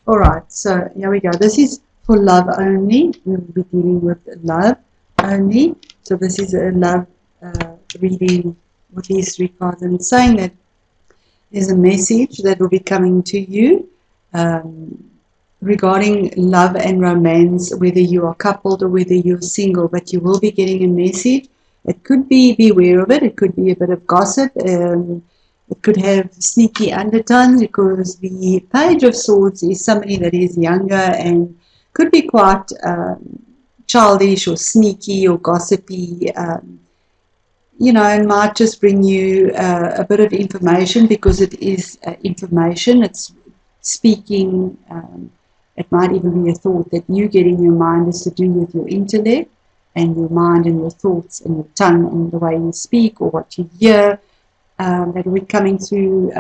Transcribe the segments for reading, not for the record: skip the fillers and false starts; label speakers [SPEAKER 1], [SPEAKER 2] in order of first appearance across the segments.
[SPEAKER 1] Alright, so here we go. This is for love only. We'll be dealing with love only. So this is a love reading with these three cards. And it's saying that there's a message that will be coming to you regarding love and romance, whether you are coupled or whether you're single, but you will be getting a message. It could be aware of it. It could be a bit of gossip. It could have sneaky undertones because the Page of Swords is somebody that is younger and could be quite childish or sneaky or gossipy. And might just bring you a bit of information because it is information. It's speaking. It might even be a thought that you get in your mind is to do with your intellect and your mind and your thoughts and your tongue and the way you speak or what you hear that will be coming through.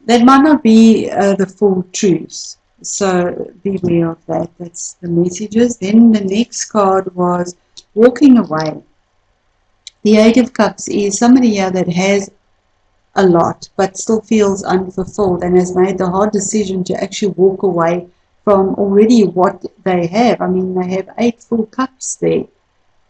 [SPEAKER 1] That might not be the full truth. So beware of that. That's the messages. Then the next card was walking away. The Eight of Cups is somebody here that has a lot but still feels unfulfilled and has made the hard decision to actually walk away from already what they have. I mean, they have 8 full cups there.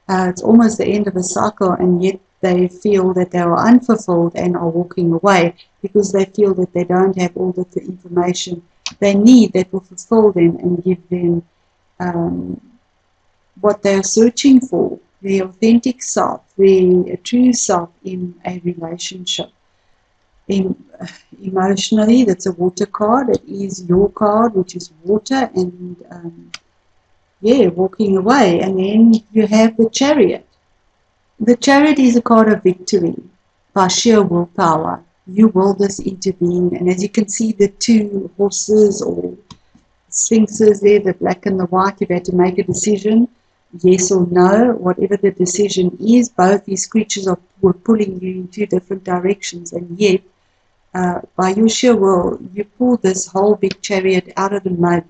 [SPEAKER 1] It's almost the end of a cycle, and yet they feel that they are unfulfilled and are walking away because they feel that they don't have all the information they need that will fulfill them and give them what they are searching for, their authentic self, their true self in a relationship. Emotionally, that's a water card. It is your card, which is water, and walking away. And then you have the Chariot. The Chariot is a card of victory by sheer willpower. You will this into being, and as you can see, the two horses or sphinxes there, the black and the white, you've had to make a decision, yes or no. Whatever the decision is, both these creatures were pulling you in two different directions, and yet by your sheer will, you pull this whole big chariot out of the mud,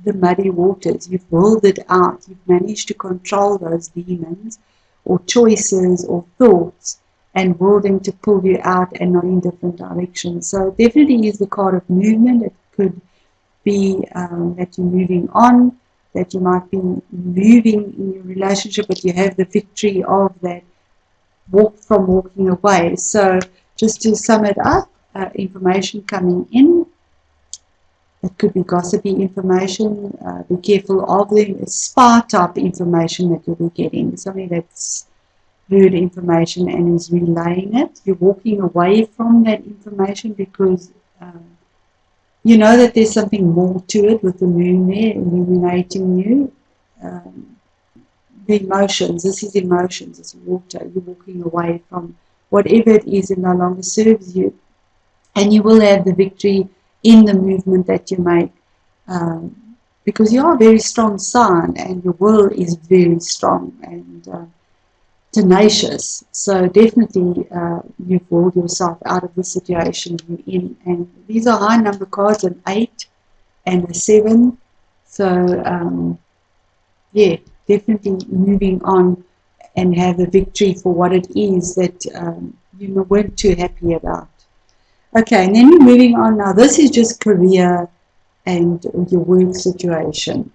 [SPEAKER 1] the muddy waters. You've willed it out. You've managed to control those demons or choices or thoughts and will them to pull you out and not in different directions. So it definitely is the card of movement. It could be that you're moving on, that you might be moving in your relationship, but you have the victory of that walking away. So just to sum it up, information coming in. It could be gossipy information. Be careful of the spy type information that you'll be getting. Somebody that's heard information and is relaying it. You're walking away from that information because you know that there's something more to it with the moon there illuminating you. The emotions, this is emotions, it's water. You're walking away from whatever it is that no longer serves you. And you will have the victory in the movement that you make. Because you are a very strong sign and your will is very strong and tenacious. So definitely you've willed yourself out of the situation you're in. And these are high number cards, an 8 and a 7. So definitely moving on and have the victory for what it is that you weren't too happy about. Okay, and then we're moving on now. This is just career and your work situation.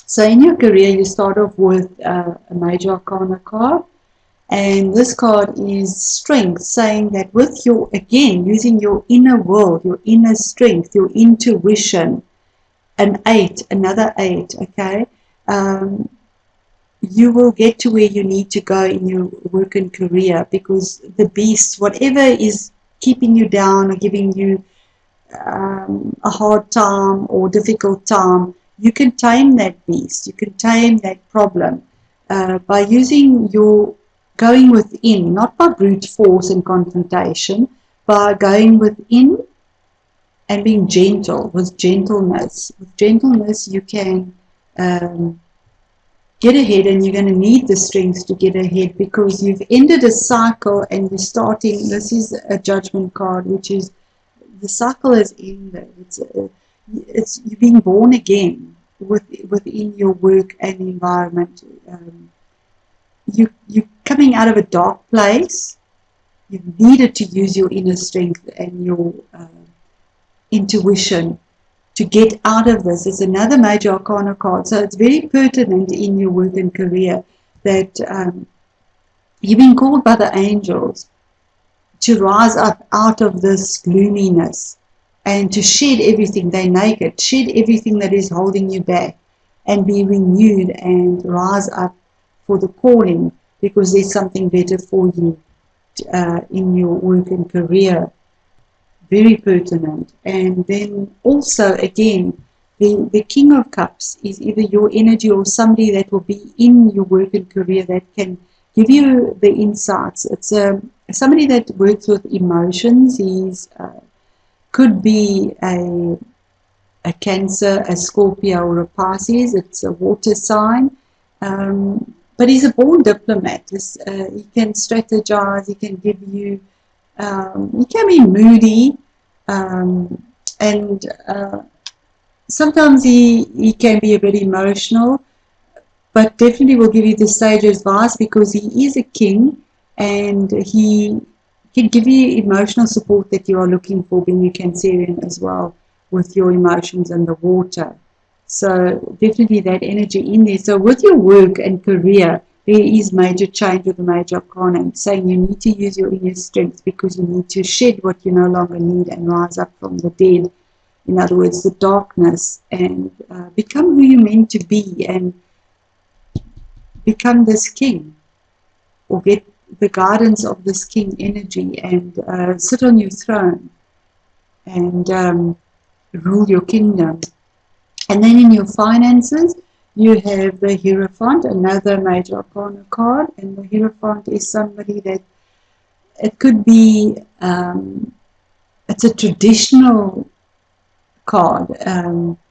[SPEAKER 1] So in your career, you start off with a major arcana card. And this card is strength, saying that with your, again, using your inner world, your inner strength, your intuition, an 8, another 8, okay? You will get to where you need to go in your work and career because the beast, whatever is keeping you down or giving you a hard time or difficult time, you can tame that beast, you can tame that problem by using your going within, not by brute force and confrontation, by going within and being gentle with gentleness. With gentleness, you can get ahead, and you're going to need the strength to get ahead because you've ended a cycle and you're starting. This is a judgment card, which is the cycle has ended. It's you're being born again within your work and environment. You're coming out of a dark place. You've needed to use your inner strength and your intuition to get out of this. It's another major arcana card. So it's very pertinent in your work and career that you've been called by the angels to rise up out of this gloominess and to shed everything. They're naked. Shed everything that is holding you back and be renewed and rise up for the calling, because there's something better for you in your work and career. Very pertinent. And then also, again, the King of Cups is either your energy or somebody that will be in your work and career that can give you the insights. It's somebody that works with emotions. He's could be a Cancer, a Scorpio, or a Pisces. It's a water sign. But he's a born diplomat. He can strategize. He can give you. He can be moody, and sometimes he can be a bit emotional, but definitely will give you the sage advice, because he is a king and he can give you emotional support that you are looking for, being a Cancerian as well, with your emotions and the water. So definitely that energy in there. So with your work and career, there is major change with the major arcana, saying you need to use your inner strength, because you need to shed what you no longer need and rise up from the dead. In other words, the darkness, and become who you're meant to be, and become this king, or get the guidance of this king energy, and sit on your throne and rule your kingdom. And then in your finances, you have the Hierophant, another major arcana card. And the Hierophant is somebody that, it could be, it's a traditional card,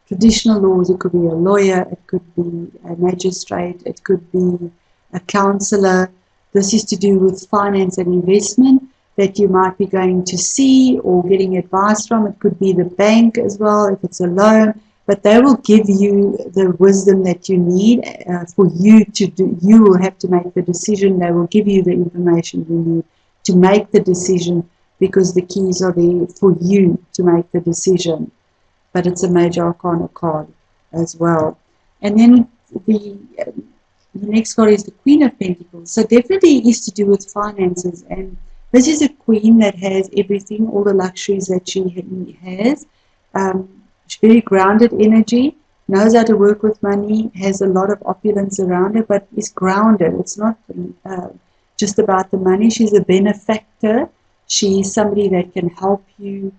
[SPEAKER 1] traditional laws. It could be a lawyer, it could be a magistrate, it could be a counselor. This is to do with finance and investment that you might be going to see or getting advice from. It could be the bank as well, if it's a loan. But they will give you the wisdom that you need for you to do. You will have to make the decision. They will give you the information you need to make the decision, because the keys are there for you to make the decision. But it's a major arcana card as well. And then the next card is the Queen of Pentacles. So definitely is to do with finances. And this is a queen that has everything, all the luxuries that she has. Very grounded energy, knows how to work with money, has a lot of opulence around her, but is grounded. It's not just about the money. She's a benefactor. She's somebody that can help you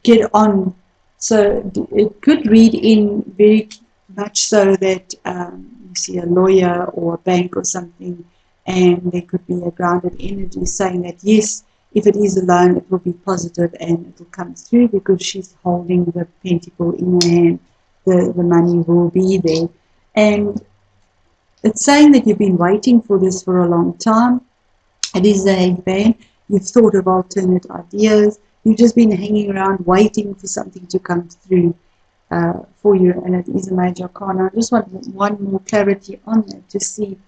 [SPEAKER 1] get on. So it could read in very much so that you see a lawyer or a bank or something, and there could be a grounded energy saying that yes, if it is a loan, it will be positive and it will come through, because she's holding the pentacle in her hand. The money will be there. And it's saying that you've been waiting for this for a long time. It is the Hangman. You've thought of alternate ideas. You've just been hanging around waiting for something to come through for you. And it is a major arcana. I just want one more clarity on that to see.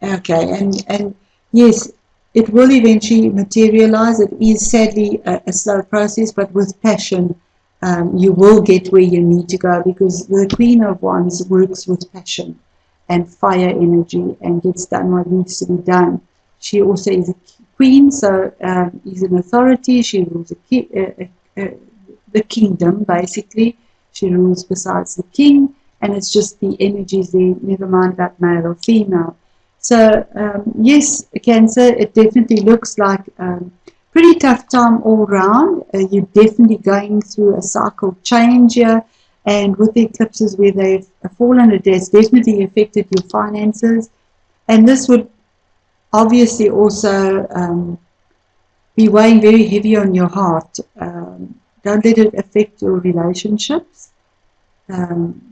[SPEAKER 1] Okay, and yes, it will eventually materialize. It is sadly a slow process, but with passion, you will get where you need to go, because the Queen of Wands works with passion and fire energy and gets done what needs to be done. She also is a queen, so is an authority. She rules the kingdom, basically. She rules besides the king, and it's just the energies there, never mind about male or female. So, yes, Cancer, it definitely looks like pretty tough time all round. You're definitely going through a cycle change here. And with the eclipses where they've fallen, it has definitely affected your finances. And this would obviously also be weighing very heavy on your heart. Don't let it affect your relationships.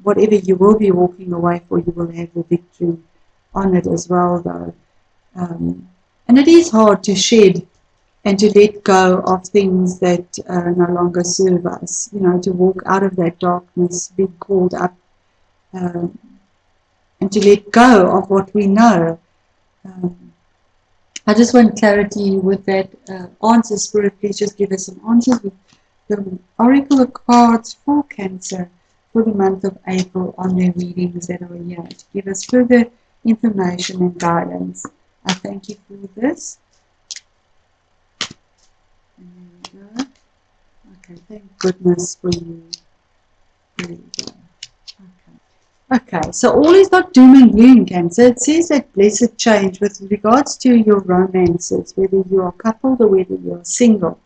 [SPEAKER 1] Whatever you will be walking away for, you will have the victory on it as well, though. And it is hard to shed and to let go of things that no longer serve us, you know, to walk out of that darkness, be called up, and to let go of what we know. I just want clarity with that answer. Spirit, please just give us some answers. the oracle cards for Cancer for the month of April on their readings that are here to give us further information and guidance. I thank you for this. And there we go. Okay, thank goodness for you. There we go. Okay, so all is not doom and gloom, Cancer. It says that blessed change with regards to your romances, whether you are coupled or whether you are single.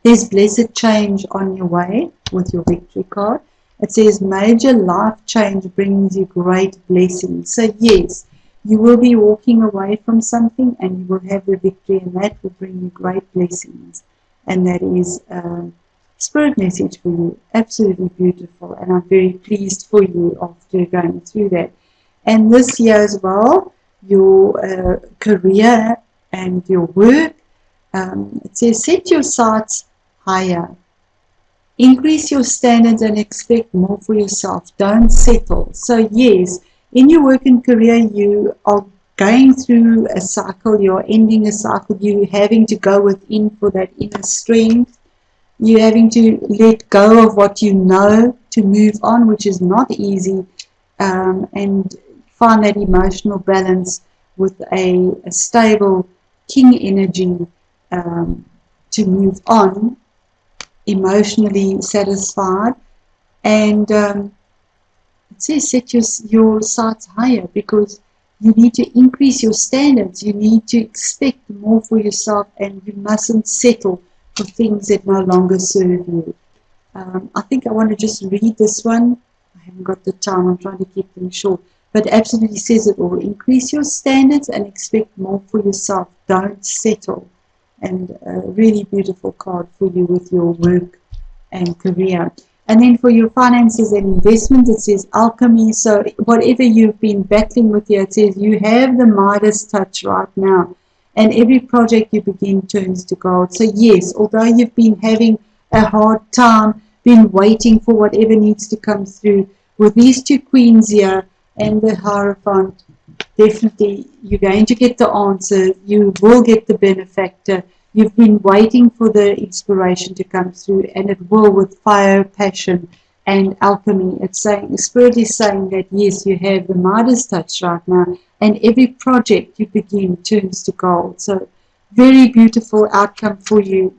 [SPEAKER 1] There's blessed change on your way with your victory card. It says major life change brings you great blessings. So yes, you will be walking away from something and you will have the victory, and that will bring you great blessings. And that is spirit message for you. Absolutely beautiful, and I'm very pleased for you after going through that. And this year as well, your career and your work, it says set your sights higher. Increase your standards and expect more for yourself. Don't settle. So yes, in your work and career, you are going through a cycle, you're ending a cycle, you're having to go within for that inner strength. You're having to let go of what you know to move on, which is not easy, and find that emotional balance with a stable king energy to move on, emotionally satisfied. And it says set your sights higher, because you need to increase your standards. You need to expect more for yourself, and you mustn't settle for things that no longer serve you. I think I want to just read this one. I haven't got the time. I'm trying to keep them short. But absolutely says it all. Increase your standards and expect more for yourself. Don't settle. And a really beautiful card for you with your work and career. And then for your finances and investments, it says alchemy. So whatever you've been battling with here, it says you have the Midas touch right now. And every project you begin turns to gold. So yes, although you've been having a hard time, been waiting for whatever needs to come through, with these two queens here and the Hierophant, definitely you're going to get the answer. You will get the benefactor. You've been waiting for the inspiration to come through, and it will, with fire, passion, and alchemy. It's saying, Spirit is saying that yes, you have the Midas touch right now, and every project you begin turns to gold. So very beautiful outcome for you